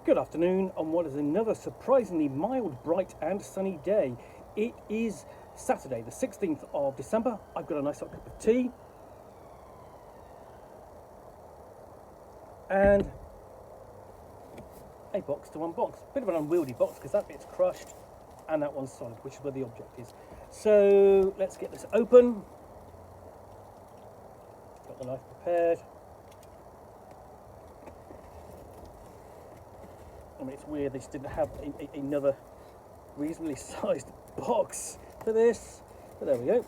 Good afternoon on what is another surprisingly mild, bright and sunny day. It is Saturday the 16th of December. I've got a nice hot cup of tea and a box to unbox. Bit of an unwieldy box because that bit's crushed and that one's solid, which is where the object is. So let's get this open. Got the knife prepared. I mean, it's weird they just didn't have another reasonably sized box for this, but there we go.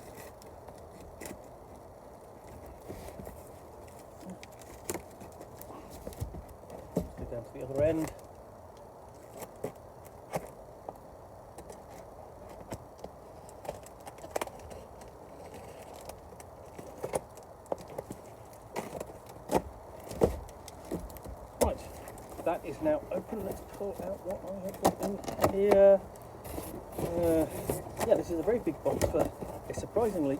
Go down to the other end. Right, that is now open. Let's pull out what I have got in here. Yeah, this is a very big box for a surprisingly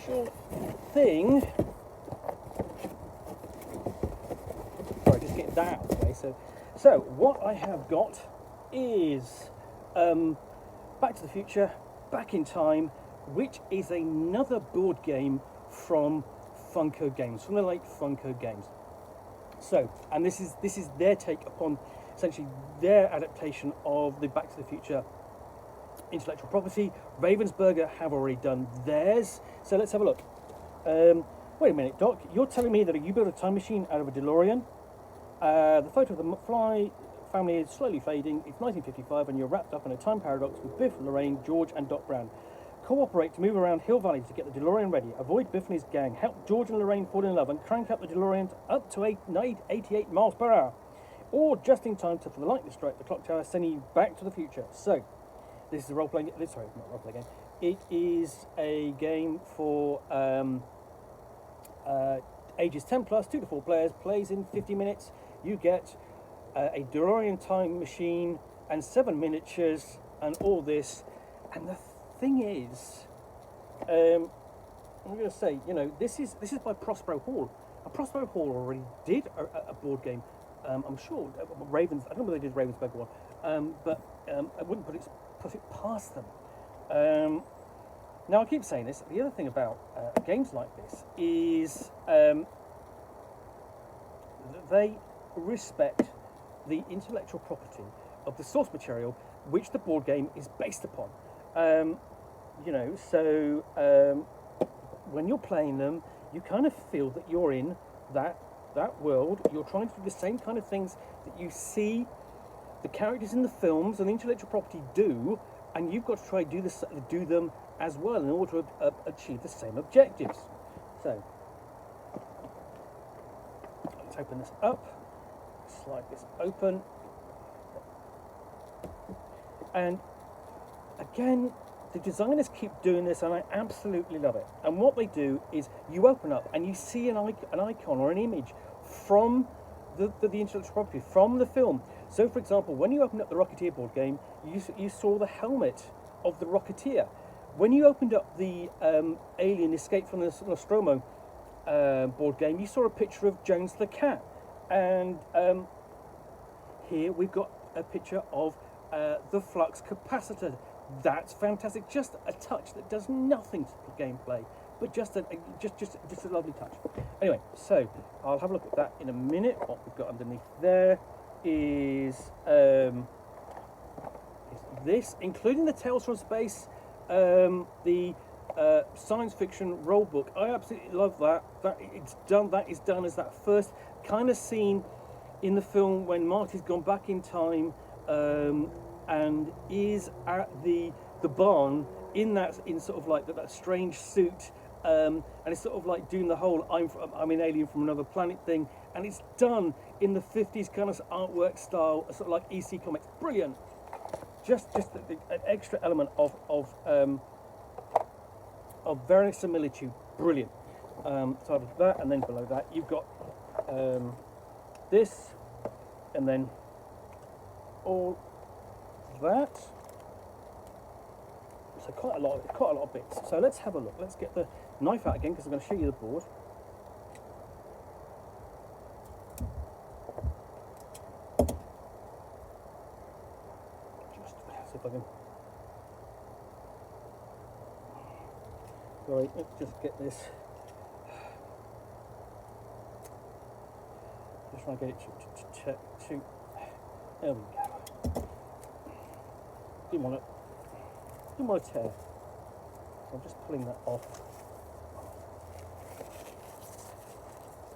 short thing. Sorry, just get that out of the way. So what I have got is Back to the Future, Back in Time, which is another board game from Funko Games, from the late Funko Games. So, and this is their take upon essentially their adaptation of the Back to the Future intellectual property. Ravensburger have already done theirs. So let's have a look. Wait a minute, Doc. You're telling me that you built a time machine out of a DeLorean? The photo of the Fly family is slowly fading. It's 1955 and you're wrapped up in a time paradox with Biff, Lorraine, George and Doc Brown. Cooperate to move around Hill Valley to get the DeLorean ready. Avoid Biff and his gang. Help George and Lorraine fall in love and crank up the DeLorean up to 88 miles per hour. Or just in time for the lightning strike the clock tower, sending you back to the future. So, this is a role-playing... Sorry, not a role-playing game. It is a game for ages 10 plus, 2 to 4 players, plays in 50 minutes. You get a DeLorean time machine and 7 miniatures and all this. And the thing is, I'm going to say, you know, this is by Prospero Hall. Prospero Hall already did a board game. I'm sure Ravens. I don't know whether they did Ravensburger one, but I wouldn't put it past them. Now I keep saying this. The other thing about games like this is they respect the intellectual property of the source material which the board game is based upon. You know, so when you're playing them, you kind of feel that you're in that world. You're trying to do the same kind of things that you see the characters in the films and the intellectual property do, and you've got to try to do them as well in order to achieve the same objectives. So let's open this up, slide this open, and again, the designers keep doing this and I absolutely love it. And what they do is you open up and you see an icon or an image from the intellectual property, from the film. So for example, when you opened up the Rocketeer board game, you saw the helmet of the Rocketeer. When you opened up the Alien Escape from the Nostromo board game, you saw a picture of Jones the Cat. And here we've got a picture of the flux capacitor. That's fantastic. Just a touch that does nothing to the gameplay, but just a lovely touch. Anyway, so I'll have a look at that in a minute. What we've got underneath there is this, including the Tales from Space, the science fiction role book. I absolutely love that. That is done as that first kind of scene in the film when Marty's gone back in time. And is at the barn in sort of like that strange suit, and it's sort of like doing the whole I'm an alien from another planet thing, and it's done in the 50s kind of artwork style, sort of like EC Comics. Brilliant. Just an extra element of verisimilitude. Brilliant. So I've that, and then below that you've got this, and then all that. So quite a lot of bits. So let's have a look. Let's get the knife out again because I'm going to show you the board. if I can. Sorry, let's just get this. Just try and get it to there we go. Didn't want to tear. So I'm just pulling that off.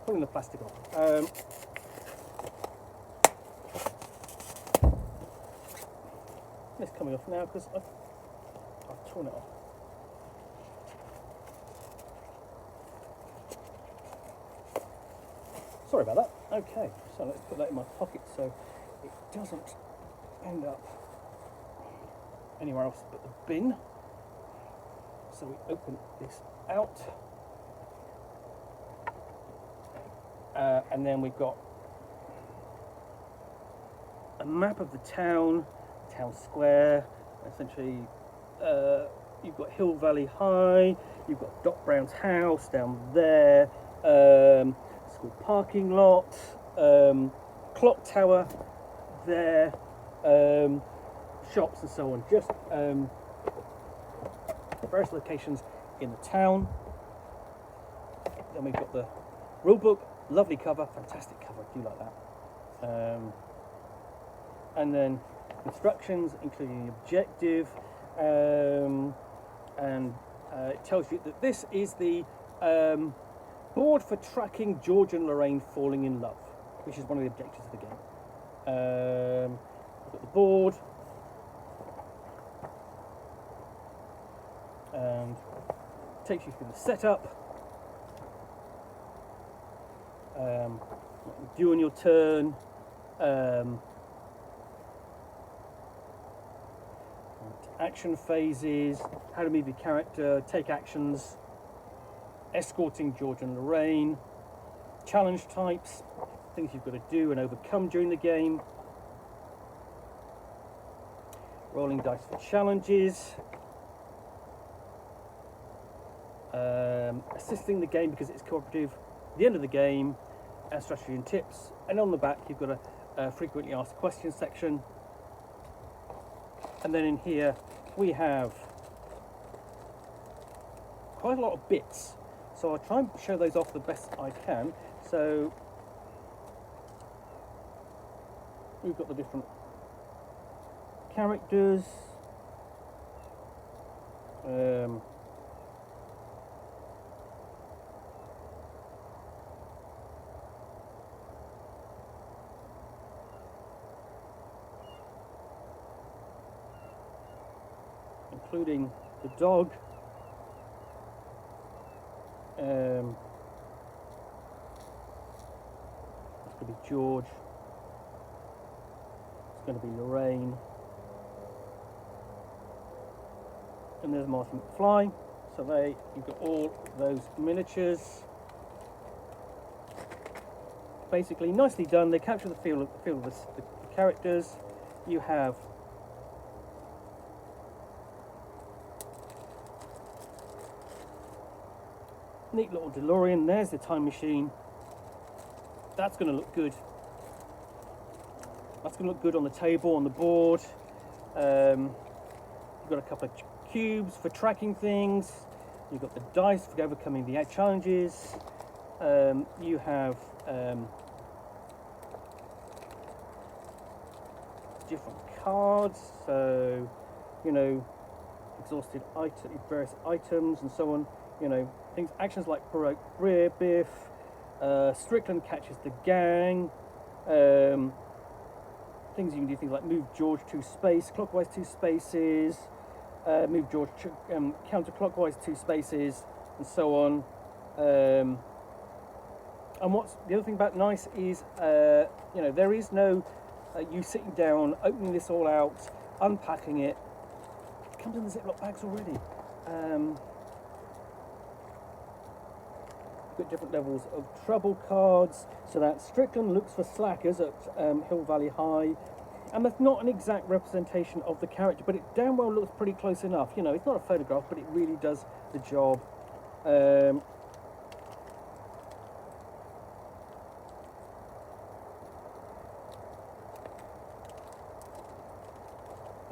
Pulling the plastic off. It's coming off now because I've torn it off. Sorry about that. Okay, so let's put that in my pocket so it doesn't end up anywhere else but the bin. So we open this out, and then we've got a map of the town square. Essentially, you've got Hill Valley High, you've got Doc Brown's house down there, school parking lot, clock tower there, shops and so on. Just various locations in the town. Then we've got the rule book, lovely cover, fantastic cover, I do like that. And then instructions, including the objective, and it tells you that this is the board for tracking George and Lorraine falling in love, which is one of the objectives of the game. We've got the board, and takes you through the setup, what you do on your turn, action phases, how to move your character, take actions, escorting George and Lorraine, challenge types, things you've got to do and overcome during the game, rolling dice for challenges, assisting the game because it's cooperative, the end of the game, and strategy and tips. And on the back you've got a frequently asked questions section. And then in here we have quite a lot of bits, so I'll try and show those off the best I can. So we've got the different characters, including the dog, it's going to be George, it's going to be Lorraine, and there's Martin McFly. So you've got all those miniatures. Basically, nicely done. They capture the feel of the characters. You have neat little DeLorean. There's the time machine. That's going to look good. That's going to look good on the table, on the board. You've got a couple of cubes for tracking things. You've got the dice for overcoming the challenges. You have different cards. So, exhausted various items and so on. Things, actions like Baroque Biff, Strickland catches the gang, things you can do, things like move George to space, clockwise 2 spaces, move George counterclockwise 2 spaces, and so on. And what's the other thing about nice is, there is no you sitting down, opening this all out, unpacking it. It comes in the Ziploc bags already. Got different levels of trouble cards. So that Strickland looks for slackers at Hill Valley High, and that's not an exact representation of the character, but it damn well looks pretty close enough. It's not a photograph, but it really does the job.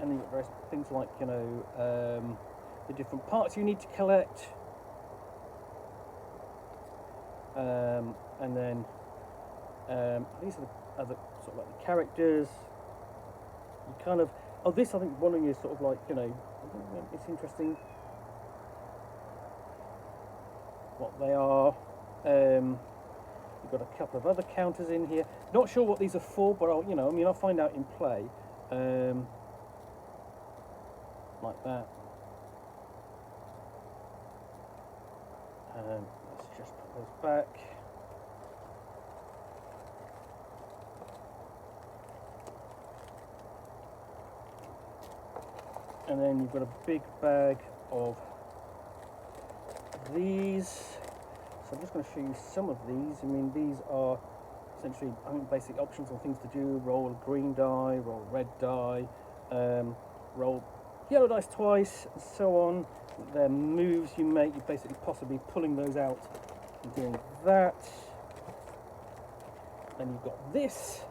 and you've got various things like, you know, the different parts you need to collect, and then these are the other sort of like the characters. You kind of, oh, this I think one of you is sort of like, you know, it's interesting what they are. You've got a couple of other counters in here. Not sure what these are for, but I'll, you know, I mean, I'll find out in play. Like that. Let's just put those back. And then you've got a big bag of these. So I'm just going to show you some of these. I mean, these are essentially, I think, basic options on things to do. Roll a green die, roll red die, roll yellow dice twice, and so on. They're moves you make. You're basically possibly pulling those out and doing that. Then you've got this.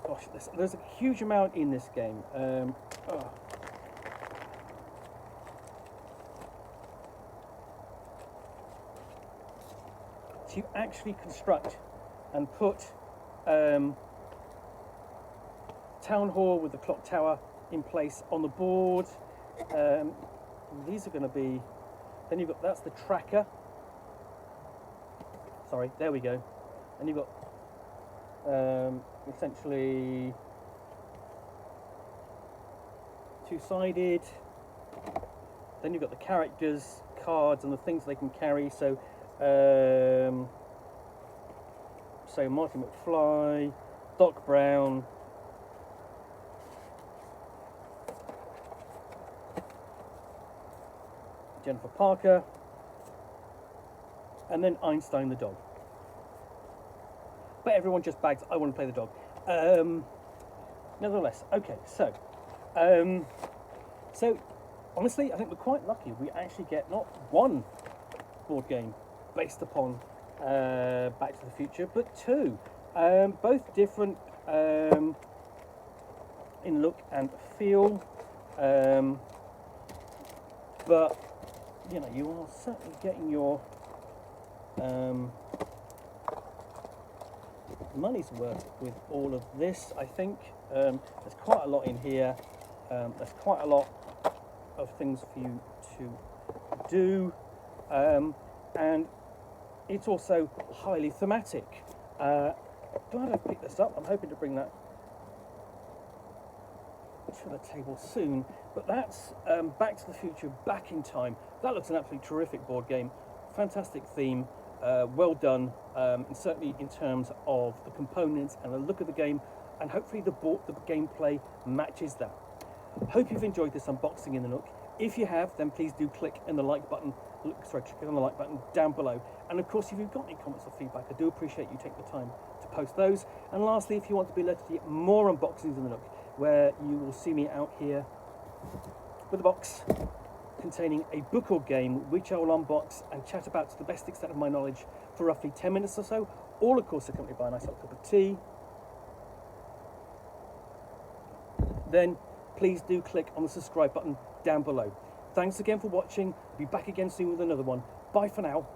Gosh, there's a huge amount in this game. To actually construct and put town hall with the clock tower in place on the board. These are going to be, then you've got, that's the tracker. Sorry, there we go. And you've got essentially two-sided. Then you've got the characters, cards, and the things they can carry. So Marty McFly, Doc Brown, Jennifer Parker, and then Einstein the dog. But everyone just bags, I want to play the dog. Nevertheless, okay, so honestly, I think we're quite lucky. We actually get not one board game based upon Back to the Future, but two, both different in look and feel, but you know, you are certainly getting your money's worth with all of this. I think there's quite a lot in here. There's quite a lot of things for you to do, and it's also highly thematic. Do I have to pick this up? I'm hoping to bring that to the table soon. But that's Back to the Future, Back in Time. That looks an absolutely terrific board game. Fantastic theme, well done, and certainly in terms of the components and the look of the game, and hopefully the gameplay matches that. Hope you've enjoyed this unboxing in the Nook. If you have, then please do click on the like button. Click on the like button down below. And of course, if you've got any comments or feedback, I do appreciate you taking the time to post those. And lastly, if you want to be alerted to get more unboxings in the Nook, where you will see me out here with a box containing a book or game, which I will unbox and chat about to the best extent of my knowledge for roughly 10 minutes or so, all of course accompanied by a nice hot cup of tea, then please do click on the subscribe button down below. Thanks again for watching. I'll be back again soon with another one. Bye for now.